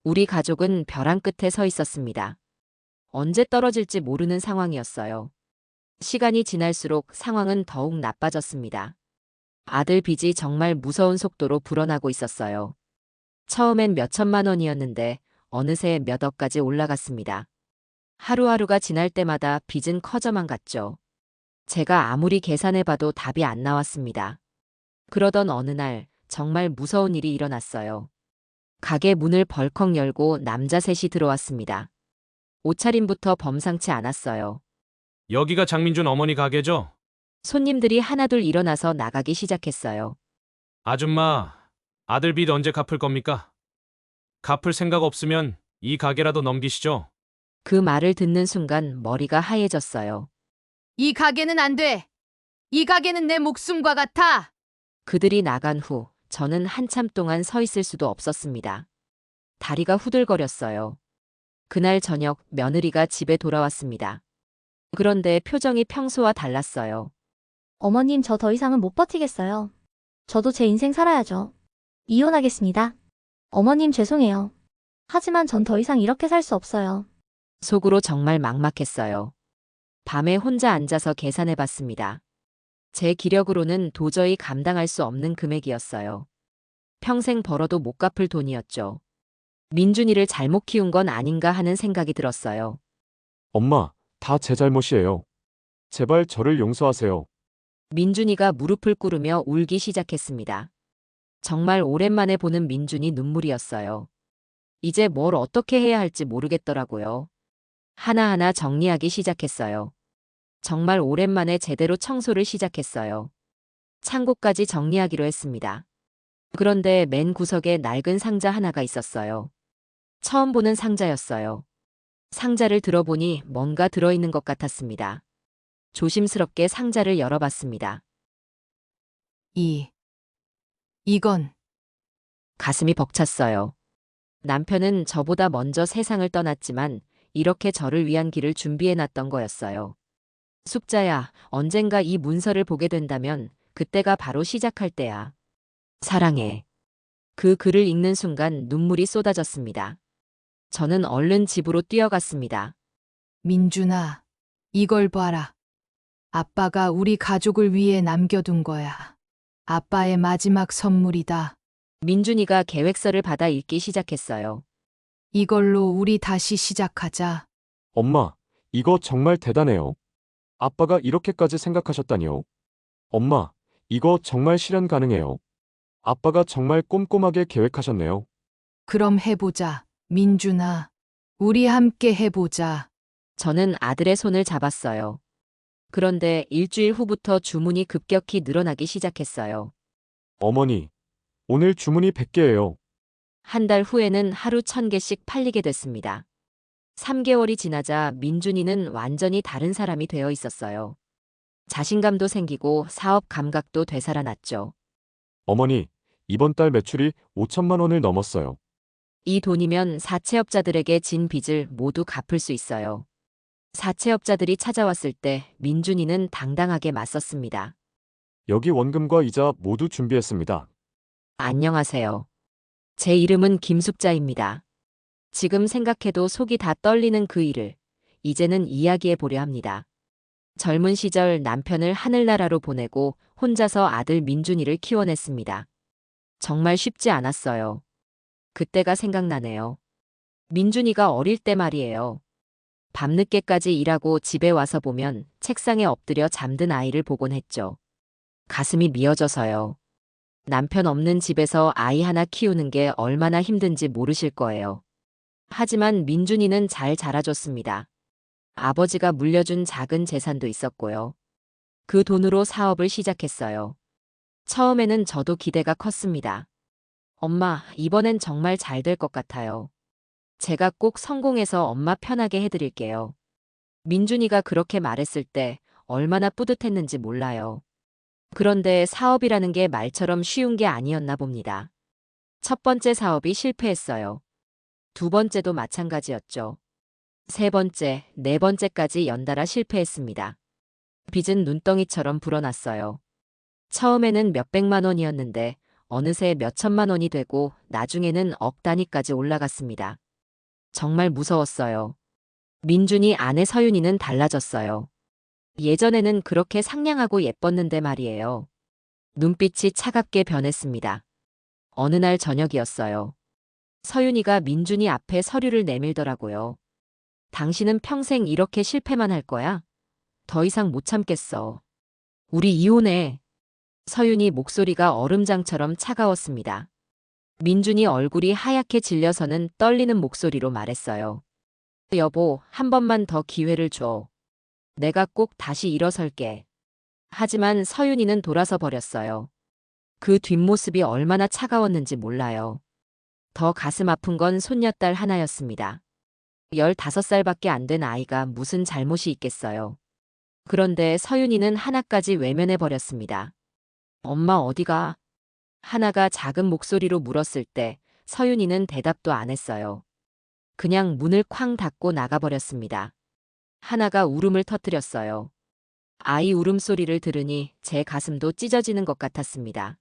우리 가족은 벼랑 끝에 서 있었습니다. 언제 떨어질지 모르는 상황이었어요. 시간이 지날수록 상황은 더욱 나빠졌습니다. 아들 빚이 정말 무서운 속도로 불어나고 있었어요. 처음엔 몇 천만 원이었는데 어느새 몇 억까지 올라갔습니다. 하루하루가 지날 때마다 빚은 커져만 갔죠. 제가 아무리 계산해봐도 답이 안 나왔습니다. 그러던 어느 날 정말 무서운 일이 일어났어요. 가게 문을 벌컥 열고 남자 셋이 들어왔습니다. 옷차림부터 범상치 않았어요. 여기가 장민준 어머니 가게죠? 손님들이 하나둘 일어나서 나가기 시작했어요. 아줌마, 아들 빚 언제 갚을 겁니까? 갚을 생각 없으면 이 가게라도 넘기시죠. 그 말을 듣는 순간 머리가 하얘졌어요. 이 가게는 안 돼. 이 가게는 내 목숨과 같아. 그들이 나간 후 저는 한참 동안 서 있을 수도 없었습니다. 다리가 후들거렸어요. 그날 저녁 며느리가 집에 돌아왔습니다. 그런데 표정이 평소와 달랐어요. 어머님, 저 더 이상은 못 버티겠어요. 저도 제 인생 살아야죠. 이혼하겠습니다. 어머님, 죄송해요. 하지만 전 더 이상 이렇게 살 수 없어요. 속으로 정말 막막했어요. 밤에 혼자 앉아서 계산해 봤습니다. 제 기력으로는 도저히 감당할 수 없는 금액이었어요. 평생 벌어도 못 갚을 돈이었죠. 민준이를 잘못 키운 건 아닌가 하는 생각이 들었어요. 엄마, 다 제 잘못이에요. 제발 저를 용서하세요. 민준이가 무릎을 꿇으며 울기 시작했습니다. 정말 오랜만에 보는 민준이 눈물이었어요. 이제 뭘 어떻게 해야 할지 모르겠더라고요. 하나하나 정리하기 시작했어요. 정말 오랜만에 제대로 청소를 시작했어요. 창고까지 정리하기로 했습니다. 그런데 맨 구석에 낡은 상자 하나가 있었어요. 처음 보는 상자였어요. 상자를 들어보니 뭔가 들어있는 것 같았습니다. 조심스럽게 상자를 열어봤습니다. 이건 가슴이 벅찼어요. 남편은 저보다 먼저 세상을 떠났지만 이렇게 저를 위한 길을 준비해놨던 거였어요. 숙자야, 언젠가 이 문서를 보게 된다면 그때가 바로 시작할 때야. 사랑해. 그 글을 읽는 순간 눈물이 쏟아졌습니다. 저는 얼른 집으로 뛰어갔습니다. 민준아, 이걸 봐라. 아빠가 우리 가족을 위해 남겨둔 거야. 아빠의 마지막 선물이다. 민준이가 계획서를 받아 읽기 시작했어요. 이걸로 우리 다시 시작하자. 엄마, 이거 정말 대단해요. 아빠가 이렇게까지 생각하셨다니요. 엄마, 이거 정말 실현 가능해요. 아빠가 정말 꼼꼼하게 계획하셨네요. 그럼 해보자. 민준아, 우리 함께 해보자. 저는 아들의 손을 잡았어요. 그런데 일주일 후부터 주문이 급격히 늘어나기 시작했어요. 어머니, 오늘 주문이 100개예요. 한 달 후에는 하루 1000개씩 팔리게 됐습니다. 3개월이 지나자 민준이는 완전히 다른 사람이 되어 있었어요. 자신감도 생기고 사업 감각도 되살아났죠. 어머니, 이번 달 매출이 5천만 원을 넘었어요. 이 돈이면 사채업자들에게 진 빚을 모두 갚을 수 있어요. 사채업자들이 찾아왔을 때 민준이는 당당하게 맞섰습니다. 여기 원금과 이자 모두 준비했습니다. 안녕하세요. 제 이름은 김숙자입니다. 지금 생각해도 속이 다 떨리는 그 일을 이제는 이야기해 보려 합니다. 젊은 시절 남편을 하늘나라로 보내고 혼자서 아들 민준이를 키워냈습니다. 정말 쉽지 않았어요. 그때가 생각나네요. 민준이가 어릴 때 말이에요. 밤늦게까지 일하고 집에 와서 보면 책상에 엎드려 잠든 아이를 보곤 했죠. 가슴이 미어져서요. 남편 없는 집에서 아이 하나 키우는 게 얼마나 힘든지 모르실 거예요. 하지만 민준이는 잘 자라줬습니다. 아버지가 물려준 작은 재산도 있었고요. 그 돈으로 사업을 시작했어요. 처음에는 저도 기대가 컸습니다. 엄마, 이번엔 정말 잘 될 것 같아요. 제가 꼭 성공해서 엄마 편하게 해드릴게요. 민준이가 그렇게 말했을 때 얼마나 뿌듯했는지 몰라요. 그런데 사업이라는 게 말처럼 쉬운 게 아니었나 봅니다. 첫 번째 사업이 실패했어요. 두 번째도 마찬가지였죠. 세 번째, 네 번째까지 연달아 실패했습니다. 빚은 눈덩이처럼 불어났어요. 처음에는 몇백만 원이었는데 어느새 몇천만 원이 되고 나중에는 억 단위까지 올라갔습니다. 정말 무서웠어요. 민준이 아내 서윤이는 달라졌어요. 예전에는 그렇게 상냥하고 예뻤는데 말이에요. 눈빛이 차갑게 변했습니다. 어느 날 저녁이었어요. 서윤이가 민준이 앞에 서류를 내밀더라고요. 당신은 평생 이렇게 실패만 할 거야? 더 이상 못 참겠어. 우리 이혼해. 서윤이 목소리가 얼음장처럼 차가웠습니다. 민준이 얼굴이 하얗게 질려서는 떨리는 목소리로 말했어요. 여보, 한 번만 더 기회를 줘. 내가 꼭 다시 일어설게. 하지만 서윤이는 돌아서 버렸어요. 그 뒷모습이 얼마나 차가웠는지 몰라요. 더 가슴 아픈 건 손녀딸 하나였습니다. 15살밖에 안 된 아이가 무슨 잘못이 있겠어요. 그런데 서윤이는 하나까지 외면해 버렸습니다. 엄마 어디가? 하나가 작은 목소리로 물었을 때 서윤이는 대답도 안 했어요. 그냥 문을 쾅 닫고 나가버렸습니다. 하나가 울음을 터뜨렸어요. 아이 울음소리를 들으니 제 가슴도 찢어지는 것 같았습니다.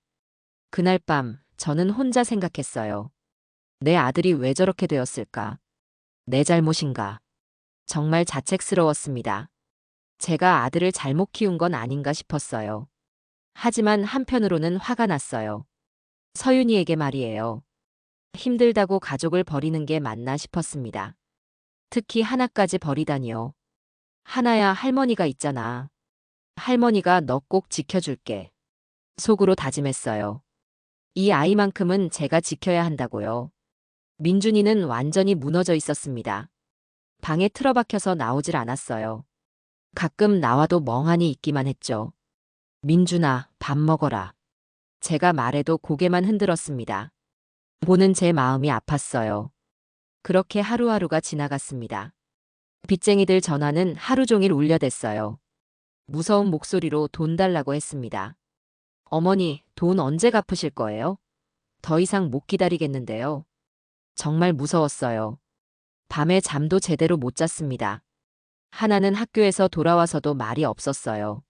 그날 밤 저는 혼자 생각했어요. 내 아들이 왜 저렇게 되었을까? 내 잘못인가? 정말 자책스러웠습니다. 제가 아들을 잘못 키운 건 아닌가 싶었어요. 하지만 한편으로는 화가 났어요. 서윤이에게 말이에요. 힘들다고 가족을 버리는 게 맞나 싶었습니다. 특히 하나까지 버리다니요. 하나야, 할머니가 있잖아. 할머니가 너 꼭 지켜줄게. 속으로 다짐했어요. 이 아이만큼은 제가 지켜야 한다고요. 민준이는 완전히 무너져 있었습니다. 방에 틀어박혀서 나오질 않았어요. 가끔 나와도 멍하니 있기만 했죠. 민준아, 밥 먹어라. 제가 말해도 고개만 흔들었습니다. 보는 제 마음이 아팠어요. 그렇게 하루하루가 지나갔습니다. 빚쟁이들 전화는 하루 종일 울려댔어요. 무서운 목소리로 돈 달라고 했습니다. 어머니, 돈 언제 갚으실 거예요? 더 이상 못 기다리겠는데요. 정말 무서웠어요. 밤에 잠도 제대로 못 잤습니다. 하나는 학교에서 돌아와서도 말이 없었어요.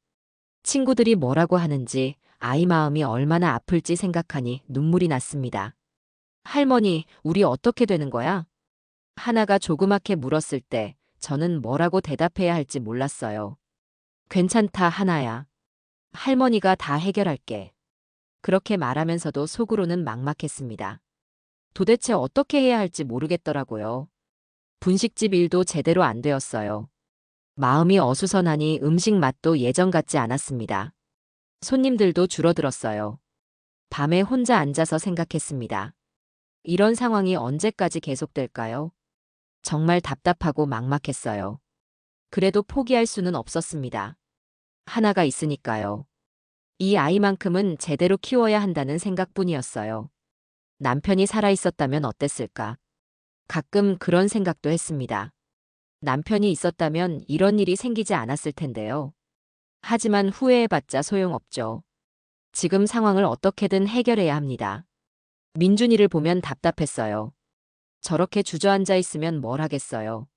친구들이 뭐라고 하는지, 아이 마음이 얼마나 아플지 생각하니 눈물이 났습니다. 할머니, 우리 어떻게 되는 거야? 하나가 조그맣게 물었을 때 저는 뭐라고 대답해야 할지 몰랐어요. 괜찮다, 하나야. 할머니가 다 해결할게. 그렇게 말하면서도 속으로는 막막했습니다. 도대체 어떻게 해야 할지 모르겠더라고요. 분식집 일도 제대로 안 되었어요. 마음이 어수선하니 음식 맛도 예전 같지 않았습니다. 손님들도 줄어들었어요. 밤에 혼자 앉아서 생각했습니다. 이런 상황이 언제까지 계속될까요? 정말 답답하고 막막했어요. 그래도 포기할 수는 없었습니다. 하나가 있으니까요. 이 아이만큼은 제대로 키워야 한다는 생각뿐이었어요. 남편이 살아있었다면 어땠을까? 가끔 그런 생각도 했습니다. 남편이 있었다면 이런 일이 생기지 않았을 텐데요. 하지만 후회해봤자 소용없죠. 지금 상황을 어떻게든 해결해야 합니다. 민준이를 보면 답답했어요. 저렇게 주저앉아 있으면 뭘 하겠어요.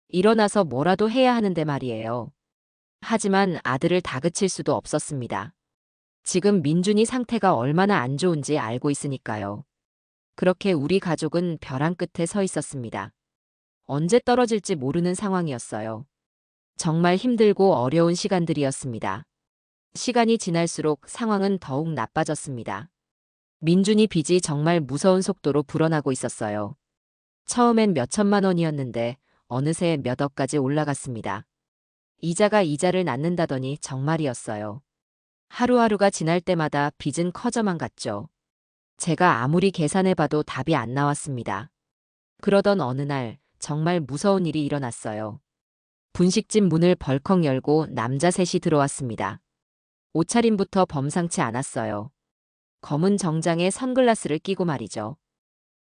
일어나서 뭐라도 해야 하는데 말이에요. 하지만 아들을 다그칠 수도 없었습니다. 지금 민준이 상태가 얼마나 안 좋은지 알고 있으니까요. 그렇게 우리 가족은 벼랑 끝에 서 있었습니다. 언제 떨어질지 모르는 상황이었어요. 정말 힘들고 어려운 시간들이었습니다. 시간이 지날수록 상황은 더욱 나빠졌습니다. 민준이 빚이 정말 무서운 속도로 불어나고 있었어요. 처음엔 몇천만 원이었는데 어느새 몇 억까지 올라갔습니다. 이자가 이자를 낳는다더니 정말이었어요. 하루하루가 지날 때마다 빚은 커져만 갔죠. 제가 아무리 계산해봐도 답이 안 나왔습니다. 그러던 어느 날 정말 무서운 일이 일어났어요. 분식집 문을 벌컥 열고 남자 셋이 들어왔습니다. 옷차림부터 범상치 않았어요. 검은 정장에 선글라스를 끼고 말이죠.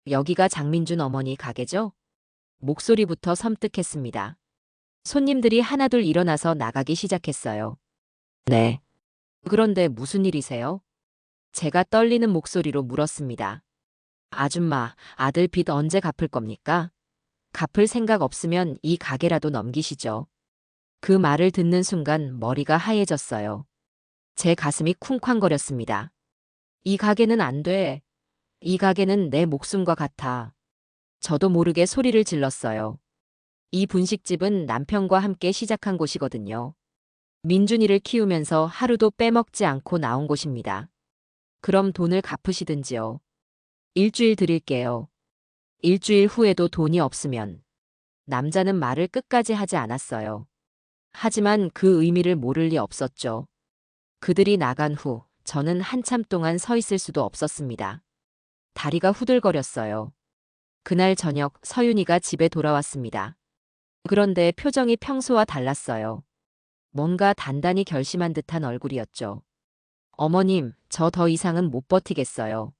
여기가 장민준 어머니 가게죠? 목소리부터 섬뜩했습니다. 손님들이 하나둘 일어나서 나가기 시작했어요. 네. 그런데 무슨 일이세요? 제가 떨리는 목소리로 물었습니다. 아줌마, 아들 빚 언제 갚을 겁니까? 갚을 생각 없으면 이 가게라도 넘기시죠. 그 말을 듣는 순간 머리가 하얘졌어요. 제 가슴이 쿵쾅거렸습니다. 이 가게는 안 돼. 이 가게는 내 목숨과 같아. 저도 모르게 소리를 질렀어요. 이 분식집은 남편과 함께 시작한 곳이거든요. 민준이를 키우면서 하루도 빼먹지 않고 나온 곳입니다. 그럼 돈을 갚으시든지요. 일주일 드릴게요. 일주일 후에도 돈이 없으면 남자는 말을 끝까지 하지 않았어요. 하지만 그 의미를 모를 리 없었죠. 그들이 나간 후 저는 한참 동안 서 있을 수도 없었습니다. 다리가 후들거렸어요. 그날 저녁 서윤이가 집에 돌아왔습니다. 그런데 표정이 평소와 달랐어요. 뭔가 단단히 결심한 듯한 얼굴이었죠. 어머님, 저 더 이상은 못 버티겠어요.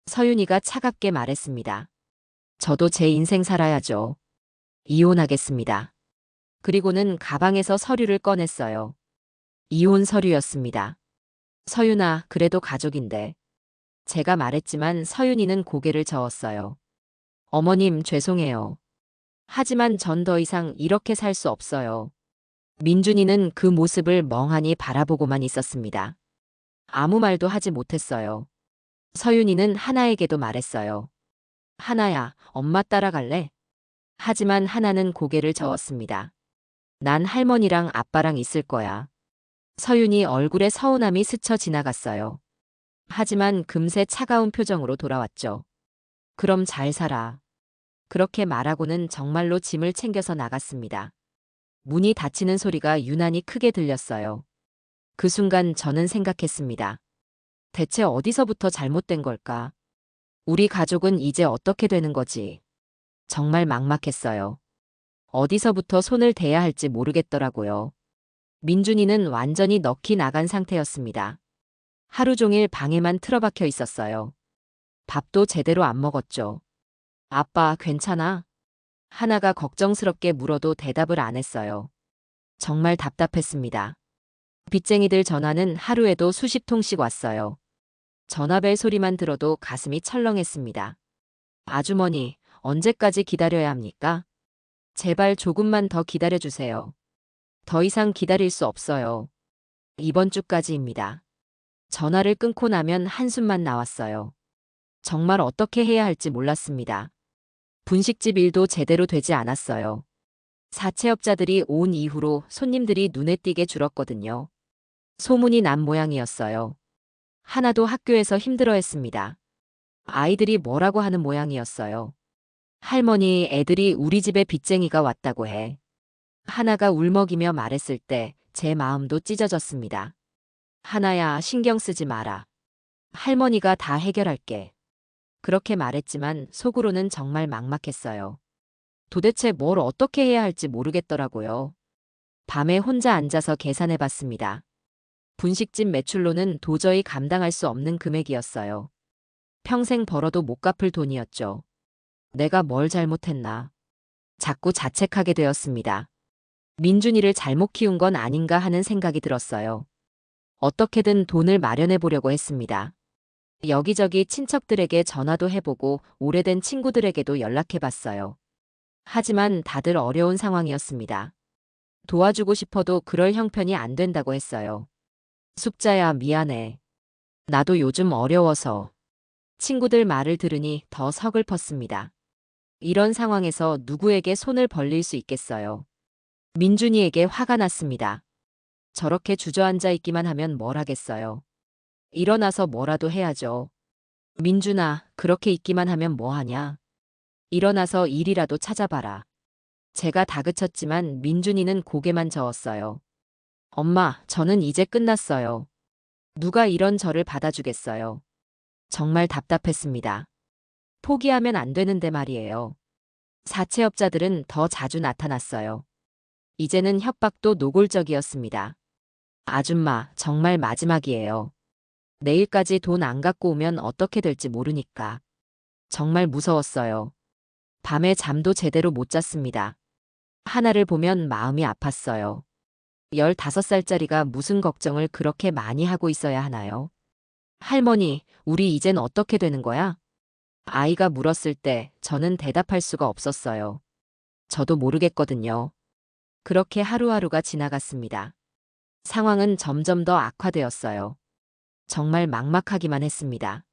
서윤이가 차갑게 말했습니다. 저도 제 인생 살아야죠. 이혼하겠습니다. 그리고는 가방에서 서류를 꺼냈어요. 이혼 서류였습니다. 서윤아, 그래도 가족인데. 제가 말했지만 서윤이는 고개를 저었어요. 어머님, 죄송해요. 하지만 전 더 이상 이렇게 살 수 없어요. 민준이는 그 모습을 멍하니 바라보고만 있었습니다. 아무 말도 하지 못했어요. 서윤이는 하나에게도 말했어요. 하나야, 엄마 따라갈래? 하지만 하나는 고개를 저었습니다. 난 할머니랑 아빠랑 있을 거야. 서윤이 얼굴에 서운함이 스쳐 지나갔어요. 하지만 금세 차가운 표정으로 돌아왔죠. 그럼 잘 살아. 그렇게 말하고는 정말로 짐을 챙겨서 나갔습니다. 문이 닫히는 소리가 유난히 크게 들렸어요. 그 순간 저는 생각했습니다. 대체 어디서부터 잘못된 걸까? 우리 가족은 이제 어떻게 되는 거지? 정말 막막했어요. 어디서부터 손을 대야 할지 모르겠더라고요. 민준이는 완전히 넋이 나간 상태였습니다. 하루 종일 방에만 틀어박혀 있었어요. 밥도 제대로 안 먹었죠. 아빠, 괜찮아? 하나가 걱정스럽게 물어도 대답을 안 했어요. 정말 답답했습니다. 빚쟁이들 전화는 하루에도 수십 통씩 왔어요. 전화벨 소리만 들어도 가슴이 철렁했습니다. 아주머니, 언제까지 기다려야 합니까? 제발 조금만 더 기다려주세요. 더 이상 기다릴 수 없어요. 이번 주까지입니다. 전화를 끊고 나면 한숨만 나왔어요. 정말 어떻게 해야 할지 몰랐습니다. 분식집 일도 제대로 되지 않았어요. 사채업자들이 온 이후로 손님들이 눈에 띄게 줄었거든요. 소문이 난 모양이었어요. 하나도 학교에서 힘들어했습니다. 아이들이 뭐라고 하는 모양이었어요. 할머니, 애들이 우리 집에 빚쟁이가 왔다고 해. 하나가 울먹이며 말했을 때 제 마음도 찢어졌습니다. 하나야, 신경 쓰지 마라. 할머니가 다 해결할게. 그렇게 말했지만 속으로는 정말 막막했어요. 도대체 뭘 어떻게 해야 할지 모르겠더라고요. 밤에 혼자 앉아서 계산해 봤습니다. 분식집 매출로는 도저히 감당할 수 없는 금액이었어요. 평생 벌어도 못 갚을 돈이었죠. 내가 뭘 잘못했나. 자꾸 자책하게 되었습니다. 민준이를 잘못 키운 건 아닌가 하는 생각이 들었어요. 어떻게든 돈을 마련해 보려고 했습니다. 여기저기 친척들에게 전화도 해보고 오래된 친구들에게도 연락해 봤어요. 하지만 다들 어려운 상황이었습니다. 도와주고 싶어도 그럴 형편이 안 된다고 했어요. 숙자야, 미안해. 나도 요즘 어려워서. 친구들 말을 들으니 더 서글펐습니다. 이런 상황에서 누구에게 손을 벌릴 수 있겠어요. 민준이에게 화가 났습니다. 저렇게 주저앉아 있기만 하면 뭘 하겠어요. 일어나서 뭐라도 해야죠. 민준아, 그렇게 있기만 하면 뭐 하냐. 일어나서 일이라도 찾아봐라. 제가 다그쳤지만 민준이는 고개만 저었어요. 엄마, 저는 이제 끝났어요. 누가 이런 저를 받아주겠어요. 정말 답답했습니다. 포기하면 안 되는데 말이에요. 사채업자들은 더 자주 나타났어요. 이제는 협박도 노골적이었습니다. 아줌마, 정말 마지막이에요. 내일까지 돈 안 갖고 오면 어떻게 될지 모르니까. 정말 무서웠어요. 밤에 잠도 제대로 못 잤습니다. 하나를 보면 마음이 아팠어요. 15살짜리가 무슨 걱정을 그렇게 많이 하고 있어야 하나요? 할머니, 우리 이젠 어떻게 되는 거야? 아이가 물었을 때 저는 대답할 수가 없었어요. 저도 모르겠거든요. 그렇게 하루하루가 지나갔습니다. 상황은 점점 더 악화되었어요. 정말 막막하기만 했습니다.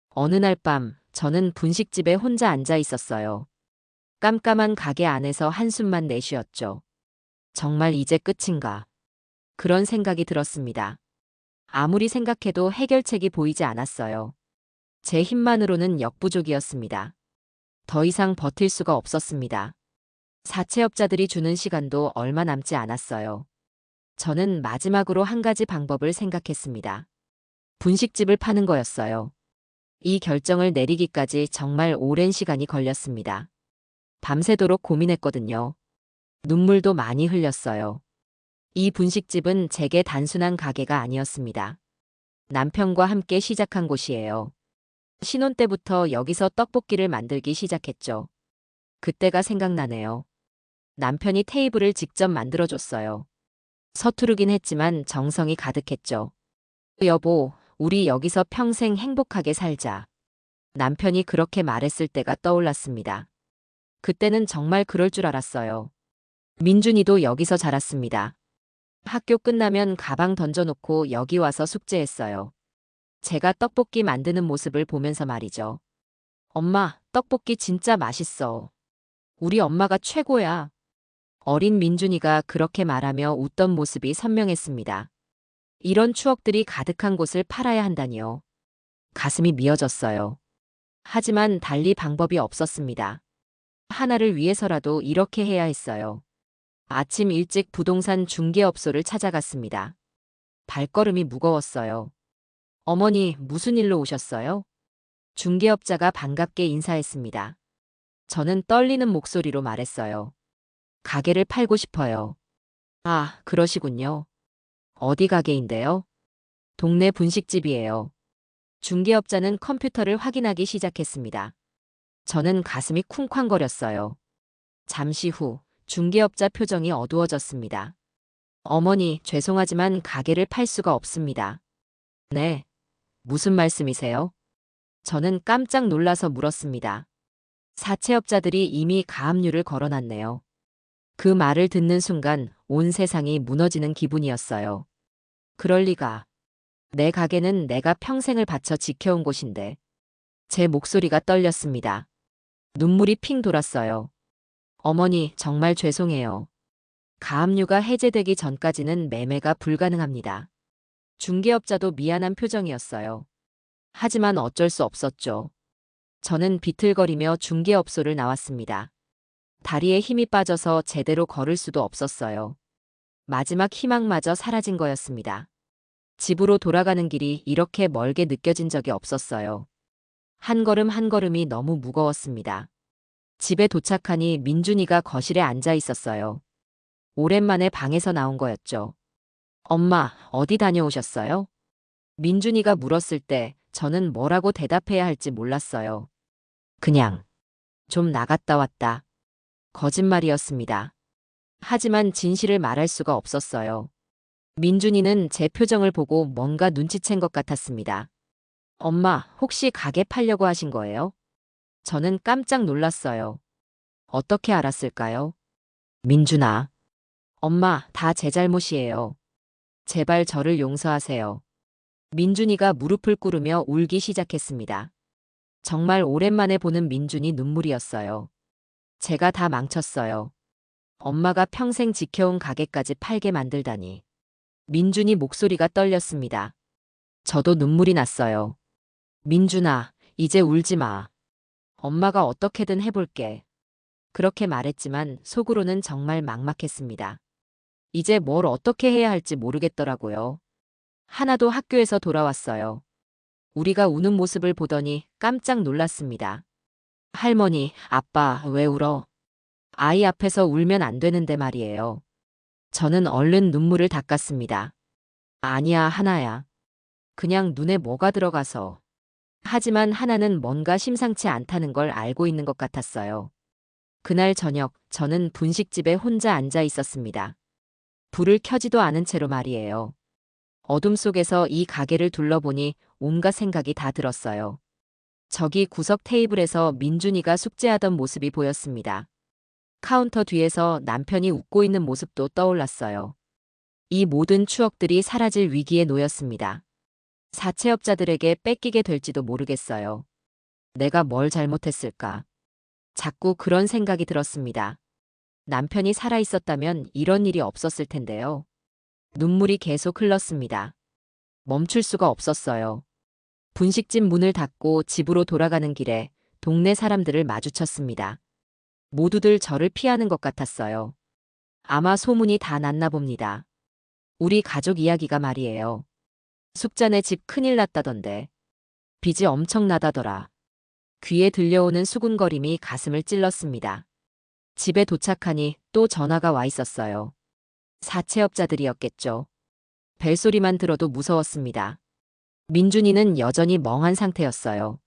어느 날 밤, 저는 분식집에 혼자 앉아 있었어요. 깜깜한 가게 안에서 한숨만 내쉬었죠. 정말 이제 끝인가? 그런 생각이 들었습니다. 아무리 생각해도 해결책이 보이지 않았어요. 제 힘만으로는 역부족이었습니다. 더 이상 버틸 수가 없었습니다. 사채업자들이 주는 시간도 얼마 남지 않았어요. 저는 마지막으로 한 가지 방법을 생각했습니다. 분식집을 파는 거였어요. 이 결정을 내리기까지 정말 오랜 시간이 걸렸습니다. 밤새도록 고민했거든요. 눈물도 많이 흘렸어요. 이 분식집은 제게 단순한 가게가 아니었습니다. 남편과 함께 시작한 곳이에요. 신혼 때부터 여기서 떡볶이를 만들기 시작했죠. 그때가 생각나네요. 남편이 테이블을 직접 만들어줬어요. 서투르긴 했지만 정성이 가득했죠. 여보, 우리 여기서 평생 행복하게 살자. 남편이 그렇게 말했을 때가 떠올랐습니다. 그때는 정말 그럴 줄 알았어요. 민준이도 여기서 자랐습니다. 학교 끝나면 가방 던져놓고 여기 와서 숙제했어요. 제가 떡볶이 만드는 모습을 보면서 말이죠. 엄마, 떡볶이 진짜 맛있어. 우리 엄마가 최고야. 어린 민준이가 그렇게 말하며 웃던 모습이 선명했습니다. 이런 추억들이 가득한 곳을 팔아야 한다니요. 가슴이 미어졌어요. 하지만 달리 방법이 없었습니다. 하나를 위해서라도 이렇게 해야 했어요. 아침 일찍 부동산 중개업소를 찾아갔습니다. 발걸음이 무거웠어요. 어머니, 무슨 일로 오셨어요? 중개업자가 반갑게 인사했습니다. 저는 떨리는 목소리로 말했어요. 가게를 팔고 싶어요. 아, 그러시군요. 어디 가게인데요? 동네 분식집이에요. 중개업자는 컴퓨터를 확인하기 시작했습니다. 저는 가슴이 쿵쾅거렸어요. 잠시 후 중개업자 표정이 어두워졌습니다. 어머니, 죄송하지만 가게를 팔 수가 없습니다. 네. 무슨 말씀이세요? 저는 깜짝 놀라서 물었습니다. 사채업자들이 이미 가압류를 걸어놨네요. 그 말을 듣는 순간 온 세상이 무너지는 기분이었어요. 그럴 리가. 내 가게는 내가 평생을 바쳐 지켜온 곳인데. 제 목소리가 떨렸습니다. 눈물이 핑 돌았어요. 어머니, 정말 죄송해요. 가압류가 해제되기 전까지는 매매가 불가능합니다. 중개업자도 미안한 표정이었어요. 하지만 어쩔 수 없었죠. 저는 비틀거리며 중개업소를 나왔습니다. 다리에 힘이 빠져서 제대로 걸을 수도 없었어요. 마지막 희망마저 사라진 거였습니다. 집으로 돌아가는 길이 이렇게 멀게 느껴진 적이 없었어요. 한 걸음 한 걸음이 너무 무거웠습니다. 집에 도착하니 민준이가 거실에 앉아 있었어요. 오랜만에 방에서 나온 거였죠. 엄마, 어디 다녀오셨어요? 민준이가 물었을 때 저는 뭐라고 대답해야 할지 몰랐어요. 그냥 좀 나갔다 왔다. 거짓말이었습니다. 하지만 진실을 말할 수가 없었어요. 민준이는 제 표정을 보고 뭔가 눈치챈 것 같았습니다. 엄마, 혹시 가게 팔려고 하신 거예요? 저는 깜짝 놀랐어요. 어떻게 알았을까요? 민준아. 엄마, 다 제 잘못이에요. 제발 저를 용서하세요. 민준이가 무릎을 꿇으며 울기 시작했습니다. 정말 오랜만에 보는 민준이 눈물이었어요. 제가 다 망쳤어요. 엄마가 평생 지켜온 가게까지 팔게 만들다니. 민준이 목소리가 떨렸습니다. 저도 눈물이 났어요. 민준아, 이제 울지 마. 엄마가 어떻게든 해볼게. 그렇게 말했지만 속으로는 정말 막막했습니다. 이제 뭘 어떻게 해야 할지 모르겠더라고요. 하나도 학교에서 돌아왔어요. 우리가 우는 모습을 보더니 깜짝 놀랐습니다. 할머니, 아빠, 왜 울어? 아이 앞에서 울면 안 되는데 말이에요. 저는 얼른 눈물을 닦았습니다. 아니야, 하나야. 그냥 눈에 뭐가 들어가서. 하지만 하나는 뭔가 심상치 않다는 걸 알고 있는 것 같았어요. 그날 저녁, 저는 분식집에 혼자 앉아 있었습니다. 불을 켜지도 않은 채로 말이에요. 어둠 속에서 이 가게를 둘러보니 온갖 생각이 다 들었어요. 저기 구석 테이블에서 민준이가 숙제하던 모습이 보였습니다. 카운터 뒤에서 남편이 웃고 있는 모습도 떠올랐어요. 이 모든 추억들이 사라질 위기에 놓였습니다. 사채업자들에게 뺏기게 될지도 모르겠어요. 내가 뭘 잘못했을까? 자꾸 그런 생각이 들었습니다. 남편이 살아있었다면 이런 일이 없었을 텐데요. 눈물이 계속 흘렀습니다. 멈출 수가 없었어요. 분식집 문을 닫고 집으로 돌아가는 길에 동네 사람들을 마주쳤습니다. 모두들 저를 피하는 것 같았어요. 아마 소문이 다 났나 봅니다. 우리 가족 이야기가 말이에요. 숙자네 집 큰일 났다던데. 빚이 엄청나다더라. 귀에 들려오는 수군거림이 가슴을 찔렀습니다. 집에 도착하니 또 전화가 와 있었어요. 사채업자들이었겠죠. 벨소리만 들어도 무서웠습니다. 민준이는 여전히 멍한 상태였어요.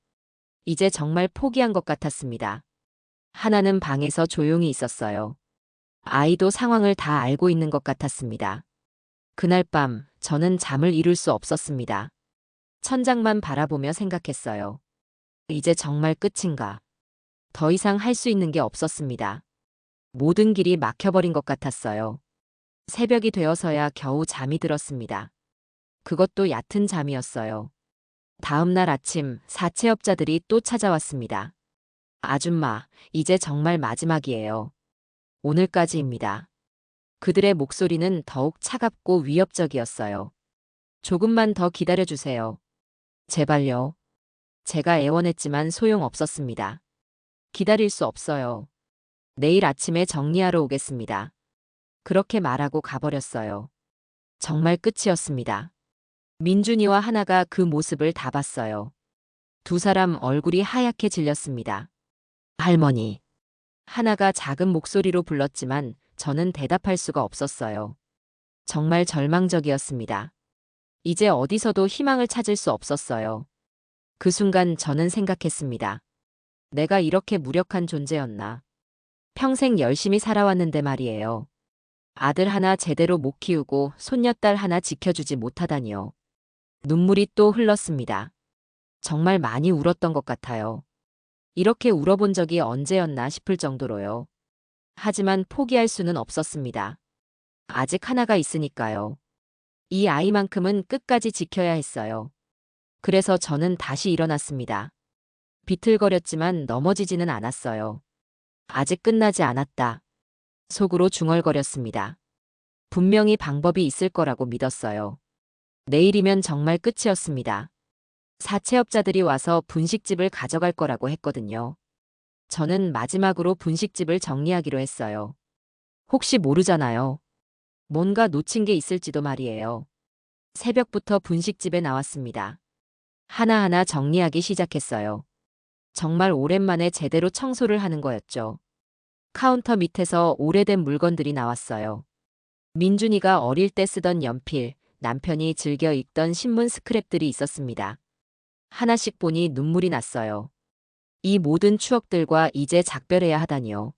이제 정말 포기한 것 같았습니다. 하나는 방에서 조용히 있었어요. 아이도 상황을 다 알고 있는 것 같았습니다. 그날 밤 저는 잠을 이룰 수 없었습니다. 천장만 바라보며 생각했어요. 이제 정말 끝인가? 더 이상 할 수 있는 게 없었습니다. 모든 길이 막혀버린 것 같았어요. 새벽이 되어서야 겨우 잠이 들었습니다. 그것도 얕은 잠이었어요. 다음 날 아침 사채업자들이 또 찾아왔습니다. 아줌마, 이제 정말 마지막이에요. 오늘까지입니다. 그들의 목소리는 더욱 차갑고 위협적이었어요. 조금만 더 기다려주세요. 제발요. 제가 애원했지만 소용없었습니다. 기다릴 수 없어요. 내일 아침에 정리하러 오겠습니다. 그렇게 말하고 가버렸어요. 정말 끝이었습니다. 민준이와 하나가 그 모습을 다 봤어요. 두 사람 얼굴이 하얗게 질렸습니다. 할머니. 하나가 작은 목소리로 불렀지만 저는 대답할 수가 없었어요. 정말 절망적이었습니다. 이제 어디서도 희망을 찾을 수 없었어요. 그 순간 저는 생각했습니다. 내가 이렇게 무력한 존재였나. 평생 열심히 살아왔는데 말이에요. 아들 하나 제대로 못 키우고 손녀딸 하나 지켜주지 못하다니요. 눈물이 또 흘렀습니다. 정말 많이 울었던 것 같아요. 이렇게 울어본 적이 언제였나 싶을 정도로요. 하지만 포기할 수는 없었습니다. 아직 하나가 있으니까요. 이 아이만큼은 끝까지 지켜야 했어요. 그래서 저는 다시 일어났습니다. 비틀거렸지만 넘어지지는 않았어요. 아직 끝나지 않았다. 속으로 중얼거렸습니다. 분명히 방법이 있을 거라고 믿었어요. 내일이면 정말 끝이었습니다. 사채업자들이 와서 분식집을 가져갈 거라고 했거든요. 저는 마지막으로 분식집을 정리하기로 했어요. 혹시 모르잖아요. 뭔가 놓친 게 있을지도 말이에요. 새벽부터 분식집에 나왔습니다. 하나하나 정리하기 시작했어요. 정말 오랜만에 제대로 청소를 하는 거였죠. 카운터 밑에서 오래된 물건들이 나왔어요. 민준이가 어릴 때 쓰던 연필, 남편이 즐겨 읽던 신문 스크랩들이 있었습니다. 하나씩 보니 눈물이 났어요. 이 모든 추억들과 이제 작별해야 하다니요.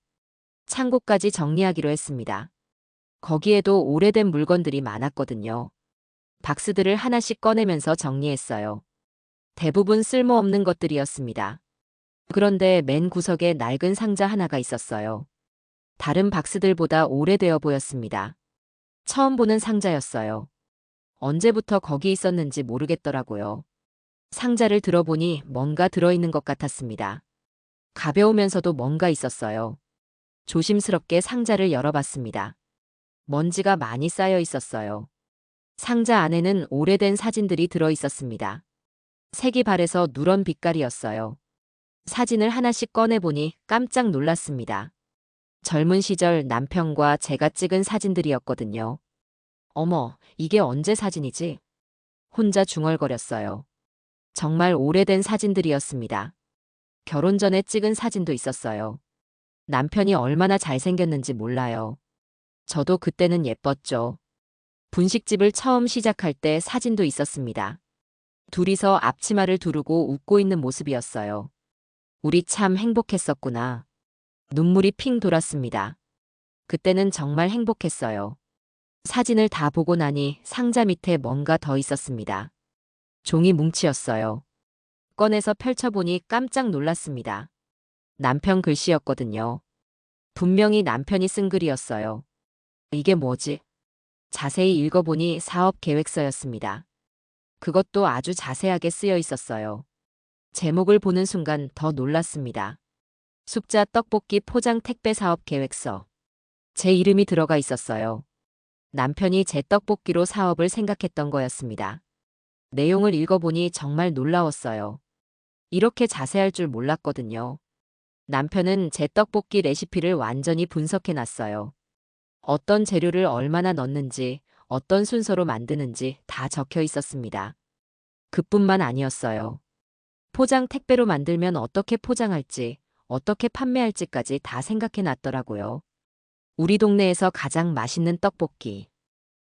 창고까지 정리하기로 했습니다. 거기에도 오래된 물건들이 많았거든요. 박스들을 하나씩 꺼내면서 정리했어요. 대부분 쓸모없는 것들이었습니다. 그런데 맨 구석에 낡은 상자 하나가 있었어요. 다른 박스들보다 오래되어 보였습니다. 처음 보는 상자였어요. 언제부터 거기 있었는지 모르겠더라고요. 상자를 들어보니 뭔가 들어있는 것 같았습니다. 가벼우면서도 뭔가 있었어요. 조심스럽게 상자를 열어봤습니다. 먼지가 많이 쌓여 있었어요. 상자 안에는 오래된 사진들이 들어 있었습니다. 색이 바래서 누런 빛깔이었어요. 사진을 하나씩 꺼내보니 깜짝 놀랐습니다. 젊은 시절 남편과 제가 찍은 사진들이었거든요. 어머, 이게 언제 사진이지? 혼자 중얼거렸어요. 정말 오래된 사진들이었습니다. 결혼 전에 찍은 사진도 있었어요. 남편이 얼마나 잘생겼는지 몰라요. 저도 그때는 예뻤죠. 분식집을 처음 시작할 때 사진도 있었습니다. 둘이서 앞치마를 두르고 웃고 있는 모습이었어요. 우리 참 행복했었구나. 눈물이 핑 돌았습니다. 그때는 정말 행복했어요. 사진을 다 보고 나니 상자 밑에 뭔가 더 있었습니다. 종이 뭉치였어요. 꺼내서 펼쳐보니 깜짝 놀랐습니다. 남편 글씨였거든요. 분명히 남편이 쓴 글이었어요. 이게 뭐지? 자세히 읽어보니 사업 계획서였습니다. 그것도 아주 자세하게 쓰여 있었어요. 제목을 보는 순간 더 놀랐습니다. 숫자 떡볶이 포장 택배 사업 계획서. 제 이름이 들어가 있었어요. 남편이 제 떡볶이로 사업을 생각했던 거였습니다. 내용을 읽어보니 정말 놀라웠어요. 이렇게 자세할 줄 몰랐거든요. 남편은 제 떡볶이 레시피를 완전히 분석해 놨어요. 어떤 재료를 얼마나 넣는지, 어떤 순서로 만드는지 다 적혀 있었습니다. 그뿐만 아니었어요. 포장 택배로 만들면 어떻게 포장할지, 어떻게 판매할지까지 다 생각해 놨더라고요. 우리 동네에서 가장 맛있는 떡볶이.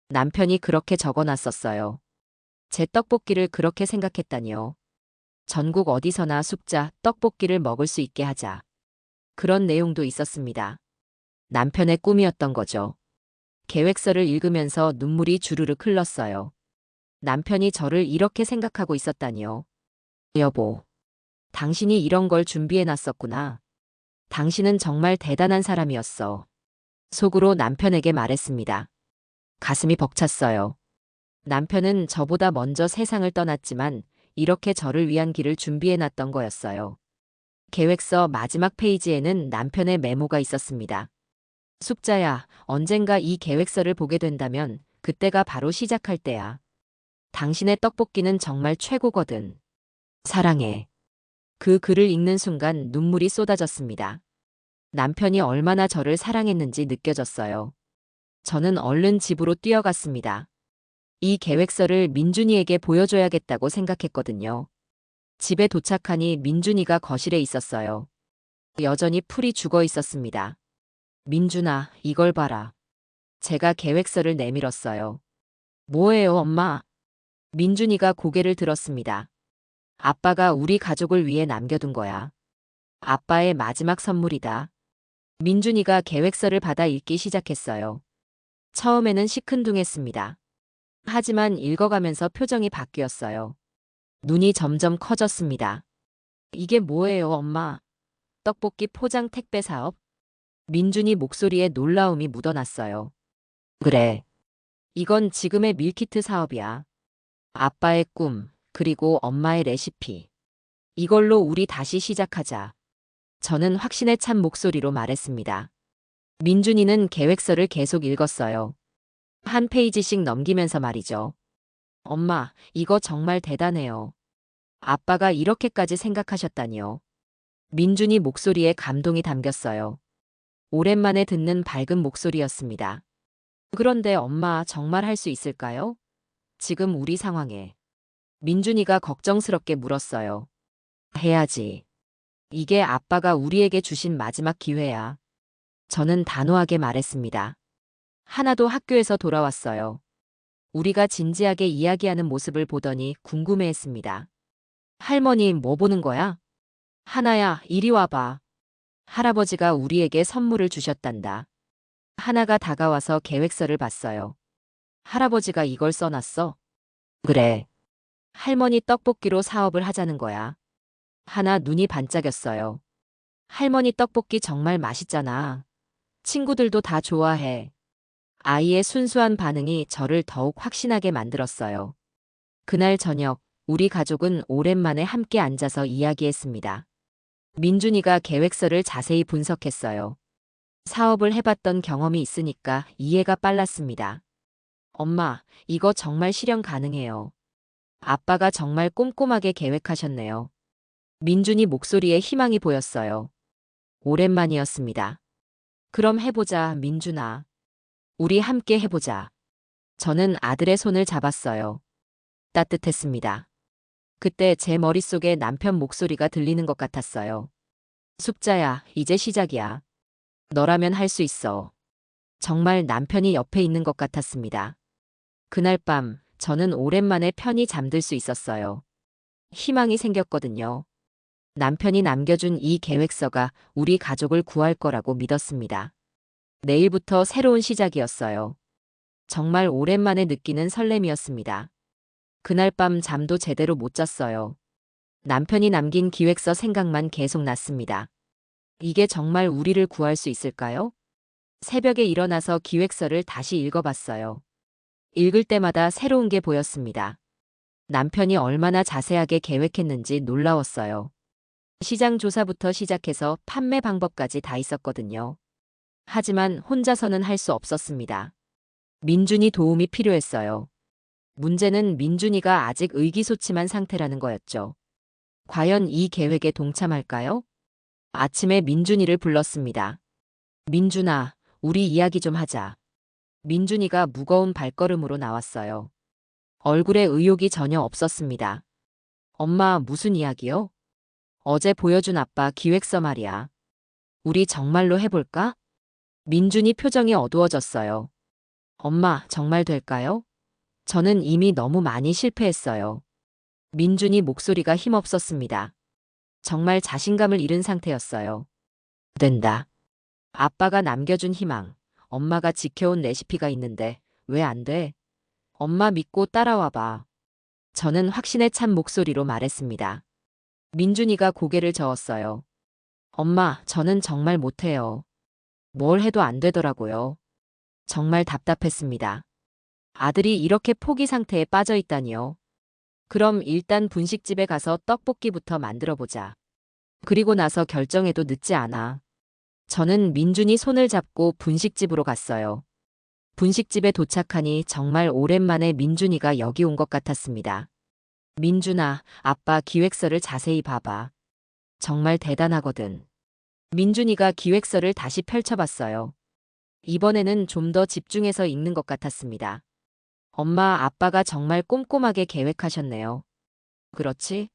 남편이 그렇게 적어 놨었어요. 제 떡볶이를 그렇게 생각했다니요. 전국 어디서나 숫자 떡볶이를 먹을 수 있게 하자. 그런 내용도 있었습니다. 남편의 꿈이었던 거죠. 계획서를 읽으면서 눈물이 주르륵 흘렀어요. 남편이 저를 이렇게 생각하고 있었다니요. 여보, 당신이 이런 걸 준비해 놨었구나. 당신은 정말 대단한 사람이었어. 속으로 남편에게 말했습니다. 가슴이 벅찼어요. 남편은 저보다 먼저 세상을 떠났지만 이렇게 저를 위한 길을 준비해 놨던 거였어요. 계획서 마지막 페이지에는 남편의 메모가 있었습니다. 숙자야, 언젠가 이 계획서를 보게 된다면 그때가 바로 시작할 때야. 당신의 떡볶이는 정말 최고거든. 사랑해. 그 글을 읽는 순간 눈물이 쏟아졌습니다. 남편이 얼마나 저를 사랑했는지 느껴졌어요. 저는 얼른 집으로 뛰어갔습니다. 이 계획서를 민준이에게 보여줘야겠다고 생각했거든요. 집에 도착하니 민준이가 거실에 있었어요. 여전히 풀이 죽어 있었습니다. 민준아, 이걸 봐라. 제가 계획서를 내밀었어요. 뭐예요, 엄마? 민준이가 고개를 들었습니다. 아빠가 우리 가족을 위해 남겨둔 거야. 아빠의 마지막 선물이다. 민준이가 계획서를 받아 읽기 시작했어요. 처음에는 시큰둥했습니다. 하지만 읽어가면서 표정이 바뀌었어요. 눈이 점점 커졌습니다. 이게 뭐예요, 엄마? 떡볶이 포장 택배 사업? 민준이 목소리에 놀라움이 묻어났어요. 그래. 이건 지금의 밀키트 사업이야. 아빠의 꿈, 그리고 엄마의 레시피. 이걸로 우리 다시 시작하자. 저는 확신에 찬 목소리로 말했습니다. 민준이는 계획서를 계속 읽었어요. 한 페이지씩 넘기면서 말이죠. 엄마, 이거 정말 대단해요. 아빠가 이렇게까지 생각하셨다니요. 민준이 목소리에 감동이 담겼어요. 오랜만에 듣는 밝은 목소리였습니다. 그런데 엄마, 정말 할 수 있을까요? 지금 우리 상황에. 민준이가 걱정스럽게 물었어요. 해야지. 이게 아빠가 우리에게 주신 마지막 기회야. 저는 단호하게 말했습니다. 하나도 학교에서 돌아왔어요. 우리가 진지하게 이야기하는 모습을 보더니 궁금해했습니다. 할머니, 뭐 보는 거야? 하나야, 이리 와봐. 할아버지가 우리에게 선물을 주셨단다. 하나가 다가와서 계획서를 봤어요. 할아버지가 이걸 써놨어? 그래. 할머니 떡볶이로 사업을 하자는 거야. 하나 눈이 반짝였어요. 할머니 떡볶이 정말 맛있잖아. 친구들도 다 좋아해. 아이의 순수한 반응이 저를 더욱 확신하게 만들었어요. 그날 저녁, 우리 가족은 오랜만에 함께 앉아서 이야기했습니다. 민준이가 계획서를 자세히 분석했어요. 사업을 해봤던 경험이 있으니까 이해가 빨랐습니다. 엄마, 이거 정말 실현 가능해요. 아빠가 정말 꼼꼼하게 계획하셨네요. 민준이 목소리에 희망이 보였어요. 오랜만이었습니다. 그럼 해보자, 민준아. 우리 함께 해보자. 저는 아들의 손을 잡았어요. 따뜻했습니다. 그때 제 머릿속에 남편 목소리가 들리는 것 같았어요. 숙자야, 이제 시작이야. 너라면 할 수 있어. 정말 남편이 옆에 있는 것 같았습니다. 그날 밤, 저는 오랜만에 편히 잠들 수 있었어요. 희망이 생겼거든요. 남편이 남겨준 이 계획서가 우리 가족을 구할 거라고 믿었습니다. 내일부터 새로운 시작이었어요. 정말 오랜만에 느끼는 설렘이었습니다. 그날 밤 잠도 제대로 못 잤어요. 남편이 남긴 기획서 생각만 계속 났습니다. 이게 정말 우리를 구할 수 있을까요? 새벽에 일어나서 기획서를 다시 읽어봤어요. 읽을 때마다 새로운 게 보였습니다. 남편이 얼마나 자세하게 계획했는지 놀라웠어요. 시장 조사부터 시작해서 판매 방법까지 다 있었거든요. 하지만 혼자서는 할 수 없었습니다. 민준이 도움이 필요했어요. 문제는 민준이가 아직 의기소침한 상태라는 거였죠. 과연 이 계획에 동참할까요? 아침에 민준이를 불렀습니다. 민준아, 우리 이야기 좀 하자. 민준이가 무거운 발걸음으로 나왔어요. 얼굴에 의욕이 전혀 없었습니다. 엄마, 무슨 이야기요? 어제 보여준 아빠 기획서 말이야. 우리 정말로 해볼까? 민준이 표정이 어두워졌어요. 엄마, 정말 될까요? 저는 이미 너무 많이 실패했어요. 민준이 목소리가 힘없었습니다. 정말 자신감을 잃은 상태였어요. 된다. 아빠가 남겨준 희망, 엄마가 지켜온 레시피가 있는데 왜 안 돼? 엄마 믿고 따라와봐. 저는 확신에 찬 목소리로 말했습니다. 민준이가 고개를 저었어요. 엄마, 저는 정말 못해요. 뭘 해도 안 되더라고요. 정말 답답했습니다. 아들이 이렇게 포기 상태에 빠져 있다니요. 그럼 일단 분식집에 가서 떡볶이부터 만들어 보자. 그리고 나서 결정해도 늦지 않아. 저는 민준이 손을 잡고 분식집으로 갔어요. 분식집에 도착하니 정말 오랜만에 민준이가 여기 온 것 같았습니다. 민준아, 아빠 기획서를 자세히 봐봐. 정말 대단하거든. 민준이가 기획서를 다시 펼쳐봤어요. 이번에는 좀 더 집중해서 읽는 것 같았습니다. 엄마, 아빠가 정말 꼼꼼하게 계획하셨네요. 그렇지?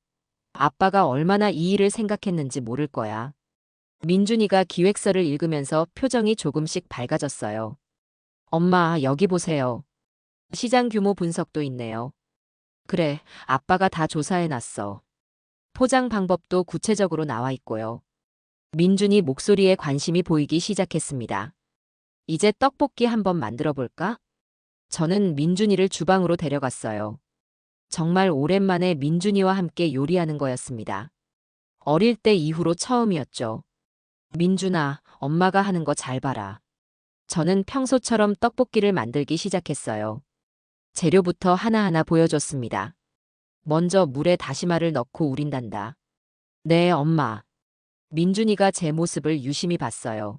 아빠가 얼마나 이 일을 생각했는지 모를 거야. 민준이가 기획서를 읽으면서 표정이 조금씩 밝아졌어요. 엄마, 여기 보세요. 시장 규모 분석도 있네요. 그래, 아빠가 다 조사해놨어. 포장 방법도 구체적으로 나와 있고요. 민준이 목소리에 관심이 보이기 시작했습니다. 이제 떡볶이 한번 만들어 볼까? 저는 민준이를 주방으로 데려갔어요. 정말 오랜만에 민준이와 함께 요리하는 거였습니다. 어릴 때 이후로 처음이었죠. 민준아, 엄마가 하는 거 잘 봐라. 저는 평소처럼 떡볶이를 만들기 시작했어요. 재료부터 하나하나 보여줬습니다. 먼저 물에 다시마를 넣고 우린단다. 네, 엄마. 민준이가 제 모습을 유심히 봤어요.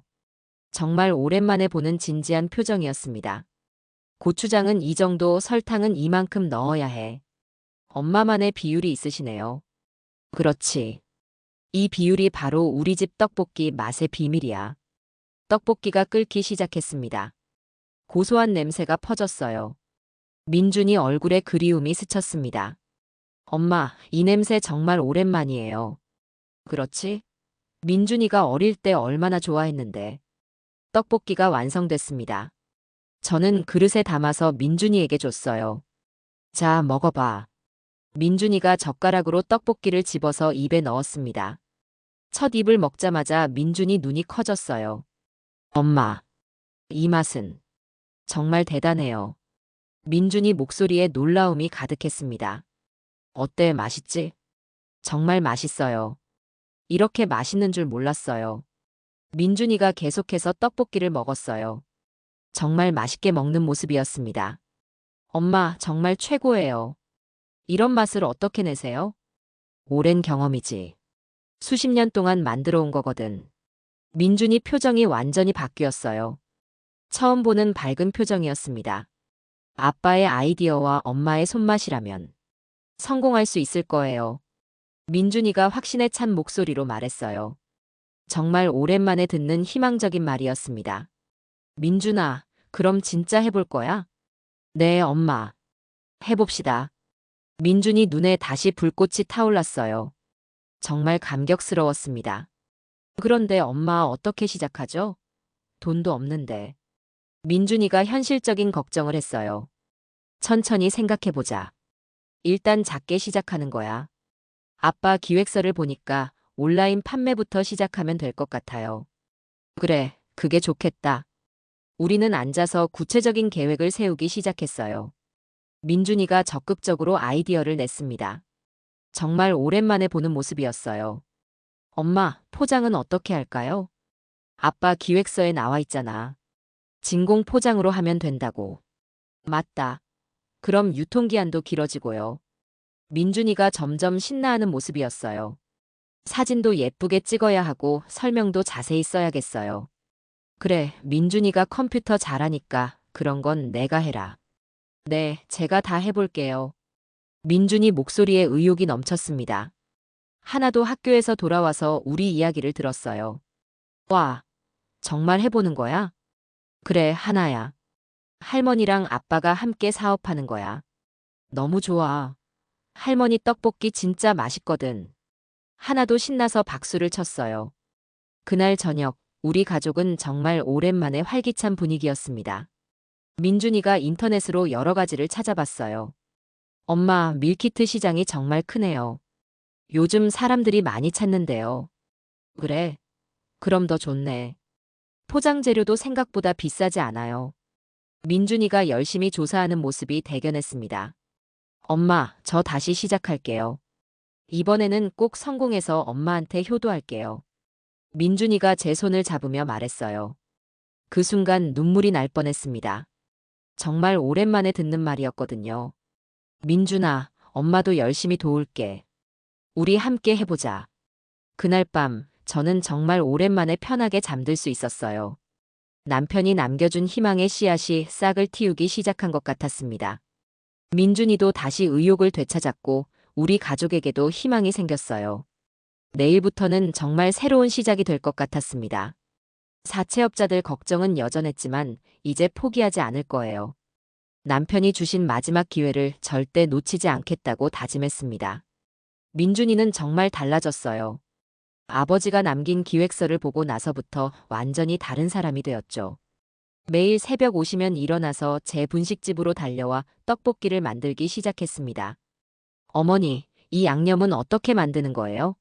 정말 오랜만에 보는 진지한 표정이었습니다. 고추장은 이 정도, 설탕은 이만큼 넣어야 해. 엄마만의 비율이 있으시네요. 그렇지. 이 비율이 바로 우리 집 떡볶이 맛의 비밀이야. 떡볶이가 끓기 시작했습니다. 고소한 냄새가 퍼졌어요. 민준이 얼굴에 그리움이 스쳤습니다. 엄마, 이 냄새 정말 오랜만이에요. 그렇지? 민준이가 어릴 때 얼마나 좋아했는데. 떡볶이가 완성됐습니다. 저는 그릇에 담아서 민준이에게 줬어요. 자, 먹어봐. 민준이가 젓가락으로 떡볶이를 집어서 입에 넣었습니다. 첫 입을 먹자마자 민준이 눈이 커졌어요. 엄마, 이 맛은 정말 대단해요. 민준이 목소리에 놀라움이 가득했습니다. 어때, 맛있지? 정말 맛있어요. 이렇게 맛있는 줄 몰랐어요. 민준이가 계속해서 떡볶이를 먹었어요. 정말 맛있게 먹는 모습이었습니다. 엄마, 정말 최고예요. 이런 맛을 어떻게 내세요? 오랜 경험이지. 수십 년 동안 만들어 온 거거든. 민준이 표정이 완전히 바뀌었어요. 처음 보는 밝은 표정이었습니다. 아빠의 아이디어와 엄마의 손맛이라면 성공할 수 있을 거예요. 민준이가 확신에 찬 목소리로 말했어요. 정말 오랜만에 듣는 희망적인 말이었습니다. 민준아, 그럼 진짜 해볼 거야? 네, 엄마. 해봅시다. 민준이 눈에 다시 불꽃이 타올랐어요. 정말 감격스러웠습니다. 그런데 엄마, 어떻게 시작하죠? 돈도 없는데. 민준이가 현실적인 걱정을 했어요. 천천히 생각해보자. 일단 작게 시작하는 거야. 아빠 기획서를 보니까 온라인 판매부터 시작하면 될 것 같아요. 그래, 그게 좋겠다. 우리는 앉아서 구체적인 계획을 세우기 시작했어요. 민준이가 적극적으로 아이디어를 냈습니다. 정말 오랜만에 보는 모습이었어요. 엄마, 포장은 어떻게 할까요? 아빠 기획서에 나와 있잖아. 진공 포장으로 하면 된다고. 맞다. 그럼 유통기한도 길어지고요. 민준이가 점점 신나하는 모습이었어요. 사진도 예쁘게 찍어야 하고 설명도 자세히 써야겠어요. 그래, 민준이가 컴퓨터 잘하니까 그런 건 내가 해라. 네, 제가 다 해볼게요. 민준이 목소리에 의욕이 넘쳤습니다. 하나도 학교에서 돌아와서 우리 이야기를 들었어요. 와, 정말 해보는 거야? 그래, 하나야. 할머니랑 아빠가 함께 사업하는 거야. 너무 좋아. 할머니 떡볶이 진짜 맛있거든. 하나도 신나서 박수를 쳤어요. 그날 저녁, 우리 가족은 정말 오랜만에 활기찬 분위기였습니다. 민준이가 인터넷으로 여러 가지를 찾아봤어요. 엄마, 밀키트 시장이 정말 크네요. 요즘 사람들이 많이 찾는데요. 그래? 그럼 더 좋네. 포장 재료도 생각보다 비싸지 않아요. 민준이가 열심히 조사하는 모습이 대견했습니다. 엄마, 저 다시 시작할게요. 이번에는 꼭 성공해서 엄마한테 효도할게요. 민준이가 제 손을 잡으며 말했어요. 그 순간 눈물이 날 뻔했습니다. 정말 오랜만에 듣는 말이었거든요. 민준아, 엄마도 열심히 도울게. 우리 함께 해보자. 그날 밤, 저는 정말 오랜만에 편하게 잠들 수 있었어요. 남편이 남겨준 희망의 씨앗이 싹을 틔우기 시작한 것 같았습니다. 민준이도 다시 의욕을 되찾았고, 우리 가족에게도 희망이 생겼어요. 내일부터는 정말 새로운 시작이 될 것 같았습니다. 사채업자들 걱정은 여전했지만, 이제 포기하지 않을 거예요. 남편이 주신 마지막 기회를 절대 놓치지 않겠다고 다짐했습니다. 민준이는 정말 달라졌어요. 아버지가 남긴 기획서를 보고 나서부터 완전히 다른 사람이 되었죠. 매일 새벽 오시면 일어나서 제 분식집으로 달려와 떡볶이를 만들기 시작했습니다. 어머니, 이 양념은 어떻게 만드는 거예요?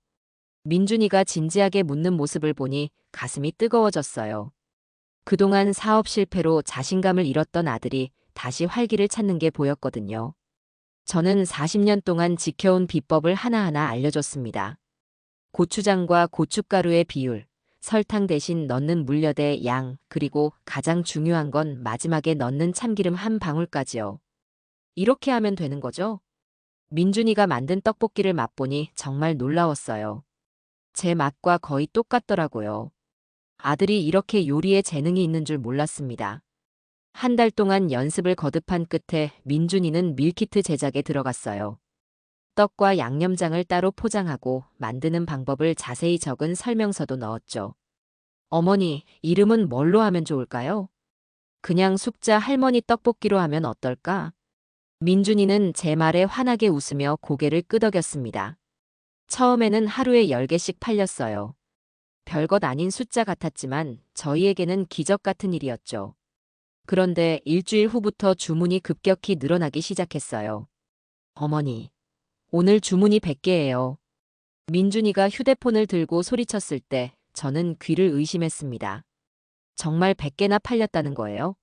민준이가 진지하게 묻는 모습을 보니 가슴이 뜨거워졌어요. 그동안 사업 실패로 자신감을 잃었던 아들이 다시 활기를 찾는 게 보였거든요. 저는 40년 동안 지켜온 비법을 하나하나 알려줬습니다. 고추장과 고춧가루의 비율, 설탕 대신 넣는 물엿의 양, 그리고 가장 중요한 건 마지막에 넣는 참기름 한 방울까지요. 이렇게 하면 되는 거죠? 민준이가 만든 떡볶이를 맛보니 정말 놀라웠어요. 제 맛과 거의 똑같더라고요. 아들이 이렇게 요리에 재능이 있는 줄 몰랐습니다. 한 달 동안 연습을 거듭한 끝에 민준이는 밀키트 제작에 들어갔어요. 떡과 양념장을 따로 포장하고 만드는 방법을 자세히 적은 설명서도 넣었죠. 어머니, 이름은 뭘로 하면 좋을까요? 그냥 숙자 할머니 떡볶이로 하면 어떨까? 민준이는 제 말에 환하게 웃으며 고개를 끄덕였습니다. 처음에는 하루에 10개씩 팔렸어요. 별것 아닌 숫자 같았지만 저희에게는 기적 같은 일이었죠. 그런데 일주일 후부터 주문이 급격히 늘어나기 시작했어요. 어머니, 오늘 주문이 100개예요. 민준이가 휴대폰을 들고 소리쳤을 때 저는 귀를 의심했습니다. 정말 100개나 팔렸다는 거예요?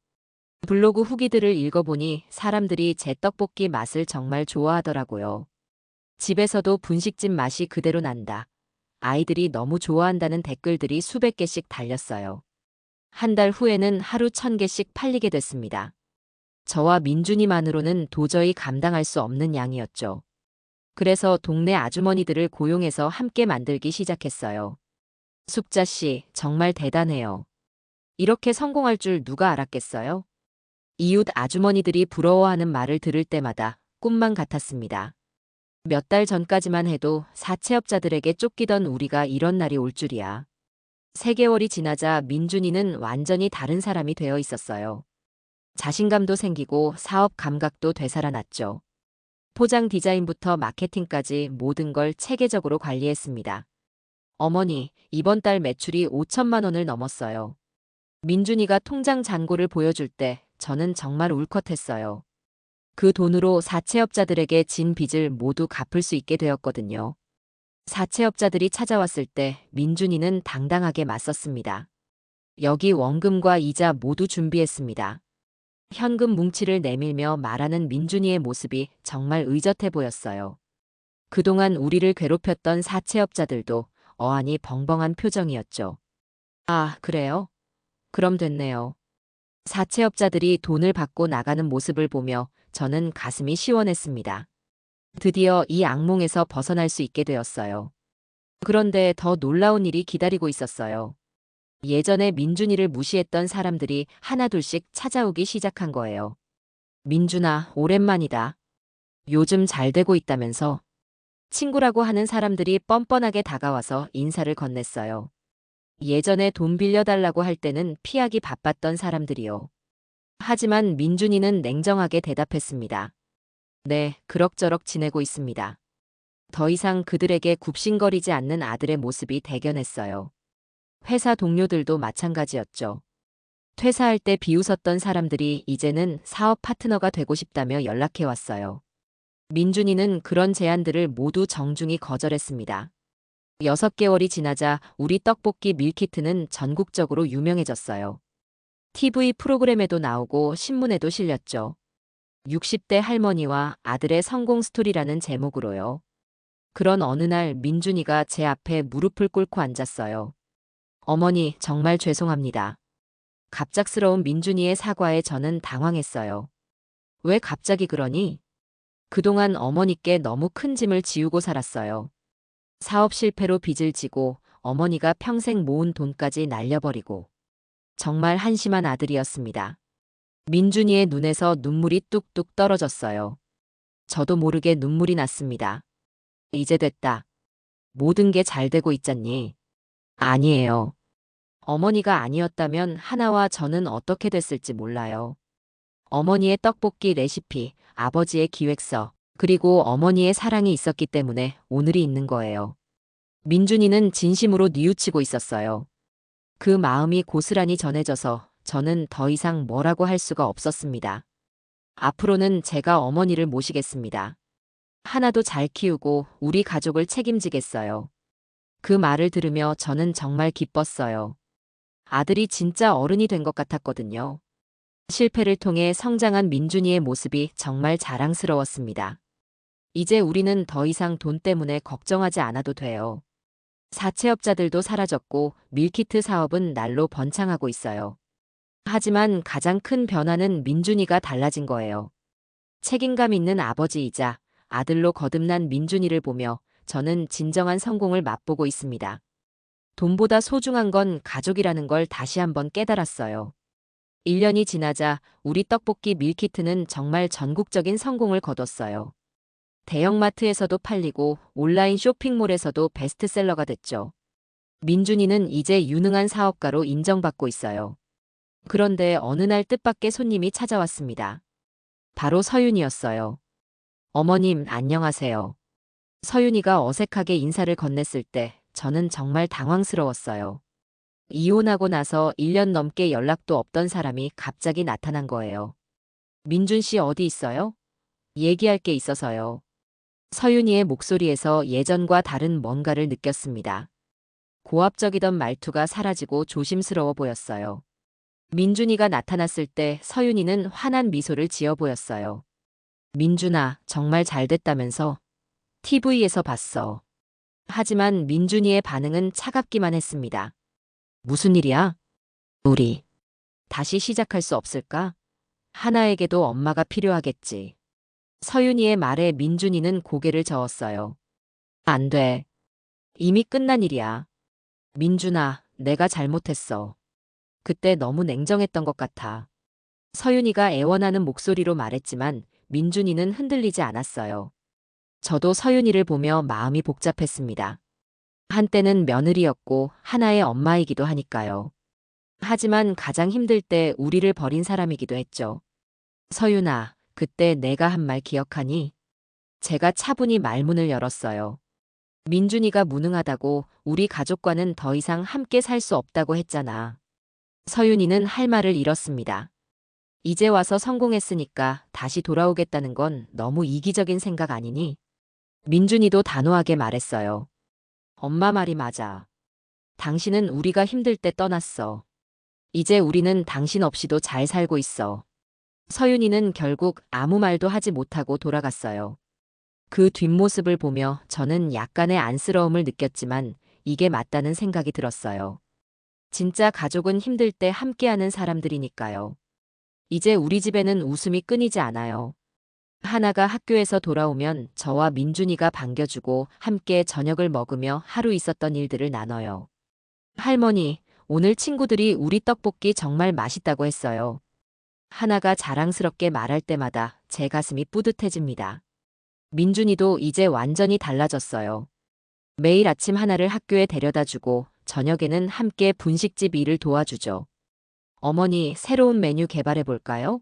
블로그 후기들을 읽어보니 사람들이 제 떡볶이 맛을 정말 좋아하더라고요. 집에서도 분식집 맛이 그대로 난다. 아이들이 너무 좋아한다는 댓글들이 수백 개씩 달렸어요. 한 달 후에는 하루 1000개씩 팔리게 됐습니다. 저와 민준이만으로는 도저히 감당할 수 없는 양이었죠. 그래서 동네 아주머니들을 고용해서 함께 만들기 시작했어요. 숙자 씨, 정말 대단해요. 이렇게 성공할 줄 누가 알았겠어요? 이웃 아주머니들이 부러워하는 말을 들을 때마다 꿈만 같았습니다. 몇 달 전까지만 해도 사채업자들에게 쫓기던 우리가 이런 날이 올 줄이야. 3개월이 지나자 민준이는 완전히 다른 사람이 되어 있었어요. 자신감도 생기고 사업 감각도 되살아났죠. 포장 디자인부터 마케팅까지 모든 걸 체계적으로 관리했습니다. 어머니, 이번 달 매출이 5천만 원을 넘었어요. 민준이가 통장 잔고를 보여줄 때 저는 정말 울컥했어요. 그 돈으로 사채업자들에게 진 빚을 모두 갚을 수 있게 되었거든요. 사채업자들이 찾아왔을 때 민준이는 당당하게 맞섰습니다. 여기 원금과 이자 모두 준비했습니다. 현금 뭉치를 내밀며 말하는 민준이의 모습이 정말 의젓해 보였어요. 그동안 우리를 괴롭혔던 사채업자들도 어안이 벙벙한 표정이었죠. 아, 그래요? 그럼 됐네요. 사채업자들이 돈을 받고 나가는 모습을 보며 저는 가슴이 시원했습니다. 드디어 이 악몽에서 벗어날 수 있게 되었어요. 그런데 더 놀라운 일이 기다리고 있었어요. 예전에 민준이를 무시했던 사람들이 하나둘씩 찾아오기 시작한 거예요. 민준아, 오랜만이다. 요즘 잘 되고 있다면서? 친구라고 하는 사람들이 뻔뻔하게 다가와서 인사를 건넸어요. 예전에 돈 빌려달라고 할 때는 피하기 바빴던 사람들이요. 하지만 민준이는 냉정하게 대답했습니다. 네, 그럭저럭 지내고 있습니다. 더 이상 그들에게 굽신거리지 않는 아들의 모습이 대견했어요. 회사 동료들도 마찬가지였죠. 퇴사할 때 비웃었던 사람들이 이제는 사업 파트너가 되고 싶다며 연락해 왔어요. 민준이는 그런 제안들을 모두 정중히 거절했습니다. 6개월이 지나자 우리 떡볶이 밀키트는 전국적으로 유명해졌어요. TV 프로그램에도 나오고 신문에도 실렸죠. 60대 할머니와 아들의 성공 스토리라는 제목으로요. 그런 어느 날 민준이가 제 앞에 무릎을 꿇고 앉았어요. 어머니, 정말 죄송합니다. 갑작스러운 민준이의 사과에 저는 당황했어요. 왜 갑자기 그러니? 그동안 어머니께 너무 큰 짐을 지우고 살았어요. 사업 실패로 빚을 지고 어머니가 평생 모은 돈까지 날려버리고 정말 한심한 아들이었습니다. 민준이의 눈에서 눈물이 뚝뚝 떨어졌어요. 저도 모르게 눈물이 났습니다. 이제 됐다. 모든 게 잘 되고 있잖니. 아니에요. 어머니가 아니었다면 하나와 저는 어떻게 됐을지 몰라요. 어머니의 떡볶이 레시피, 아버지의 기획서, 그리고 어머니의 사랑이 있었기 때문에 오늘이 있는 거예요. 민준이는 진심으로 뉘우치고 있었어요. 그 마음이 고스란히 전해져서 저는 더 이상 뭐라고 할 수가 없었습니다. 앞으로는 제가 어머니를 모시겠습니다. 하나도 잘 키우고 우리 가족을 책임지겠어요. 그 말을 들으며 저는 정말 기뻤어요. 아들이 진짜 어른이 된 것 같았거든요. 실패를 통해 성장한 민준이의 모습이 정말 자랑스러웠습니다. 이제 우리는 더 이상 돈 때문에 걱정하지 않아도 돼요. 사채업자들도 사라졌고 밀키트 사업은 날로 번창하고 있어요. 하지만 가장 큰 변화는 민준이가 달라진 거예요. 책임감 있는 아버지이자 아들로 거듭난 민준이를 보며 저는 진정한 성공을 맛보고 있습니다. 돈보다 소중한 건 가족이라는 걸 다시 한번 깨달았어요. 1년이 지나자 우리 떡볶이 밀키트는 정말 전국적인 성공을 거뒀어요. 대형마트에서도 팔리고 온라인 쇼핑몰에서도 베스트셀러가 됐죠. 민준이는 이제 유능한 사업가로 인정받고 있어요. 그런데 어느 날 뜻밖의 손님이 찾아왔습니다. 바로 서윤이었어요. 어머님, 안녕하세요. 서윤이가 어색하게 인사를 건넸을 때 저는 정말 당황스러웠어요. 이혼하고 나서 1년 넘게 연락도 없던 사람이 갑자기 나타난 거예요. 민준 씨 어디 있어요? 얘기할 게 있어서요. 서윤이의 목소리에서 예전과 다른 뭔가를 느꼈습니다. 고압적이던 말투가 사라지고 조심스러워 보였어요. 민준이가 나타났을 때 서윤이는 환한 미소를 지어 보였어요. 민준아, 정말 잘 됐다면서? TV에서 봤어. 하지만 민준이의 반응은 차갑기만 했습니다. 무슨 일이야? 우리 다시 시작할 수 없을까? 하나에게도 엄마가 필요하겠지. 서윤이의 말에 민준이는 고개를 저었어요. 안 돼. 이미 끝난 일이야. 민준아, 내가 잘못했어. 그때 너무 냉정했던 것 같아. 서윤이가 애원하는 목소리로 말했지만 민준이는 흔들리지 않았어요. 저도 서윤이를 보며 마음이 복잡했습니다. 한때는 며느리였고 하나의 엄마이기도 하니까요. 하지만 가장 힘들 때 우리를 버린 사람이기도 했죠. 서윤아, 그때 내가 한 말 기억하니? 제가 차분히 말문을 열었어요. 민준이가 무능하다고 우리 가족과는 더 이상 함께 살 수 없다고 했잖아. 서윤이는 할 말을 잃었습니다. 이제 와서 성공했으니까 다시 돌아오겠다는 건 너무 이기적인 생각 아니니? 민준이도 단호하게 말했어요. 엄마 말이 맞아. 당신은 우리가 힘들 때 떠났어. 이제 우리는 당신 없이도 잘 살고 있어. 서윤이는 결국 아무 말도 하지 못하고 돌아갔어요. 그 뒷모습을 보며 저는 약간의 안쓰러움을 느꼈지만 이게 맞다는 생각이 들었어요. 진짜 가족은 힘들 때 함께하는 사람들이니까요. 이제 우리 집에는 웃음이 끊이지 않아요. 하나가 학교에서 돌아오면 저와 민준이가 반겨주고 함께 저녁을 먹으며 하루 있었던 일들을 나눠요. 할머니, 오늘 친구들이 우리 떡볶이 정말 맛있다고 했어요. 하나가 자랑스럽게 말할 때마다 제 가슴이 뿌듯해집니다. 민준이도 이제 완전히 달라졌어요. 매일 아침 하나를 학교에 데려다 주고 저녁에는 함께 분식집 일을 도와주죠. 어머니, 새로운 메뉴 개발해 볼까요?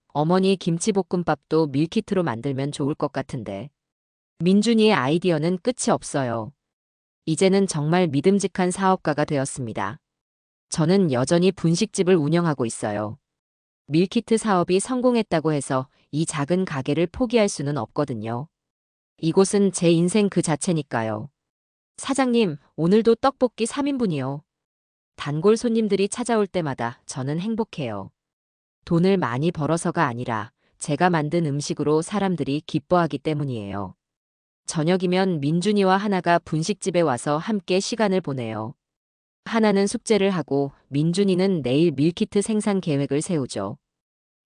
어머니, 김치볶음밥도 밀키트로 만들면 좋을 것 같은데. 민준이의 아이디어는 끝이 없어요. 이제는 정말 믿음직한 사업가가 되었습니다. 저는 여전히 분식집을 운영하고 있어요. 밀키트 사업이 성공했다고 해서 이 작은 가게를 포기할 수는 없거든요. 이곳은 제 인생 그 자체니까요. 사장님, 오늘도 떡볶이 3인분이요. 단골 손님들이 찾아올 때마다 저는 행복해요. 돈을 많이 벌어서가 아니라 제가 만든 음식으로 사람들이 기뻐하기 때문이에요. 저녁이면 민준이와 하나가 분식집에 와서 함께 시간을 보내요. 하나는 숙제를 하고 민준이는 내일 밀키트 생산 계획을 세우죠.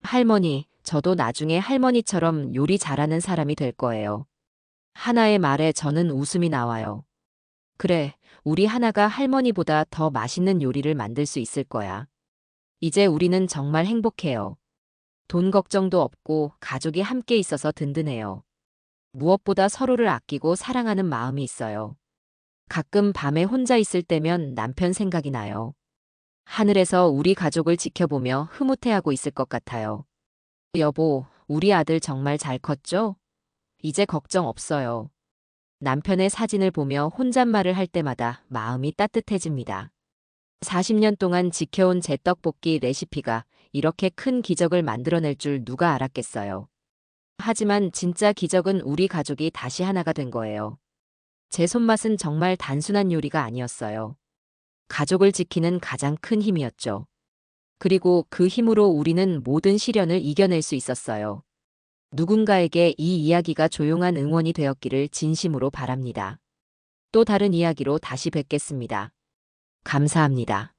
할머니, 저도 나중에 할머니처럼 요리 잘하는 사람이 될 거예요. 하나의 말에 저는 웃음이 나와요. 그래, 우리 하나가 할머니보다 더 맛있는 요리를 만들 수 있을 거야. 이제 우리는 정말 행복해요. 돈 걱정도 없고 가족이 함께 있어서 든든해요. 무엇보다 서로를 아끼고 사랑하는 마음이 있어요. 가끔 밤에 혼자 있을 때면 남편 생각이 나요. 하늘에서 우리 가족을 지켜보며 흐뭇해하고 있을 것 같아요. 여보, 우리 아들 정말 잘 컸죠? 이제 걱정 없어요. 남편의 사진을 보며 혼잣말을 할 때마다 마음이 따뜻해집니다. 40년 동안 지켜온 제 떡볶이 레시피가 이렇게 큰 기적을 만들어낼 줄 누가 알았겠어요. 하지만 진짜 기적은 우리 가족이 다시 하나가 된 거예요. 제 손맛은 정말 단순한 요리가 아니었어요. 가족을 지키는 가장 큰 힘이었죠. 그리고 그 힘으로 우리는 모든 시련을 이겨낼 수 있었어요. 누군가에게 이 이야기가 조용한 응원이 되었기를 진심으로 바랍니다. 또 다른 이야기로 다시 뵙겠습니다. 감사합니다.